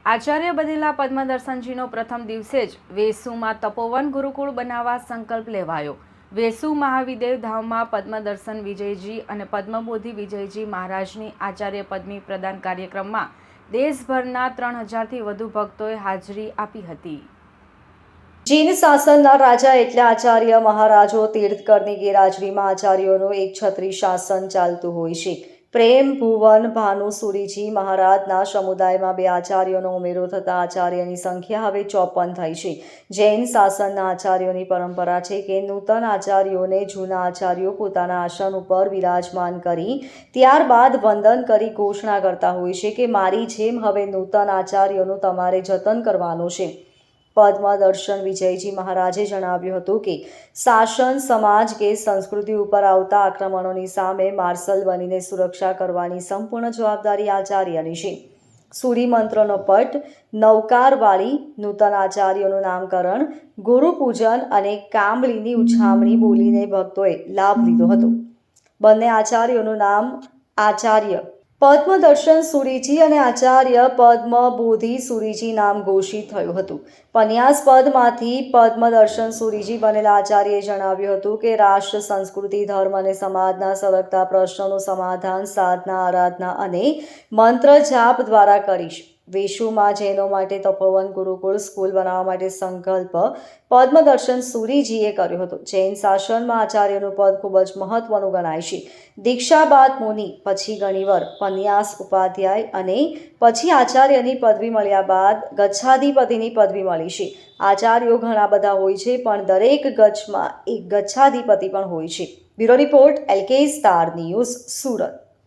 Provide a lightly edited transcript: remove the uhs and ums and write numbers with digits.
આચાર્ય બનેલા પદ્મદર્શનજીનો પ્રથમ દિવસે જ વેસુમાં તપોવન ગુરુકુળ બનાવવા સંકલ્પ લેવાયો। વેસુ મહાવિદેવ ધામમાં પદ્મદર્શન વિજયજી અને પદ્મબોધિ વિજયજી મહારાજની આચાર્ય પદવી પ્રદાન કાર્યક્રમમાં દેશભરના 3000થી વધુ ભક્તોએ હાજરી આપી હતી। જીન શાસનના રાજા એટલે આચાર્ય મહારાજો તીર્થકરની ગેરહાજરીમાં આચાર્યોનું એક છત્રી શાસન ચાલતું હોય છે। પ્રેમ ભુવન ભાનુસુરીજી મહારાજના સમુદાયમાં 2 આચાર્યોનો ઉમેરો થતાં આચાર્યની સંખ્યા હવે 54 થઈ છે। જૈન શાસનના આચાર્યોની પરંપરા છે કે નૂતન આચાર્યોને જૂના આચાર્યો પોતાના આસન ઉપર વિરાજમાન કરી ત્યારબાદ વંદન કરી ઘોષણા કરતા હોય છે કે મારી જેમ હવે નૂતન આચાર્યોનું તમારે જતન કરવાનું છે। પદ્મદર્શન વિજયજી મહારાજે જણાવ્યું હતું કે શાસન સમાજ કે સંસ્કૃતિ ઉપર આવતા આક્રમણોની સામે માર્શલ બનીને સુરક્ષા કરવાની સંપૂર્ણ જવાબદારી આચાર્યની છે। સૂરી મંત્રનો પટ, નવકારવાળી નૂતન આચાર્યોનું નામકરણ, ગુરુ પૂજન અને કામલીની ઉછામણી બોલીને ભક્તોએ લાભ લીધો હતો। બંને આચાર્યોનું નામ આચાર્ય પદ્મદર્શન સુરીજી અને આચાર્ય પદ્મબોધિ સુરીજી નામ ઘોષિત થયું હતું। પન્યાસપદમાંથી પદ્મદર્શન સુરીજી બનેલા આચાર્યએ જણાવ્યું હતું કે રાષ્ટ્ર, સંસ્કૃતિ, ધર્મ અને સમાજના સળગતા પ્રશ્નોનું સમાધાન સાધના, આરાધના અને મંત્ર જાપ દ્વારા કરીશ। વેશુમાં જૈનો માટે તપોવન ગુરુકુળ સ્કૂલ બનાવવા માટે સંકલ્પ પદ્મદર્શન સુરીજીએ કર્યો હતો। જૈન શાસનમાં આચાર્યનું પદ ખૂબ જ મહત્વનું ગણાય છે। દીક્ષા બાદ મુનિ, પછી ઘણીવાર પન્યાસ ઉપાધ્યાય અને પછી આચાર્યની પદવી મળ્યા બાદ ગચ્છાધિપતિની પદવી મળી છે। આચાર્યો ઘણા બધા હોય છે પણ દરેક ગચ્છમાં એક ગચ્છાધિપતિ પણ હોય છે। Bureau report, LK star news, Surat.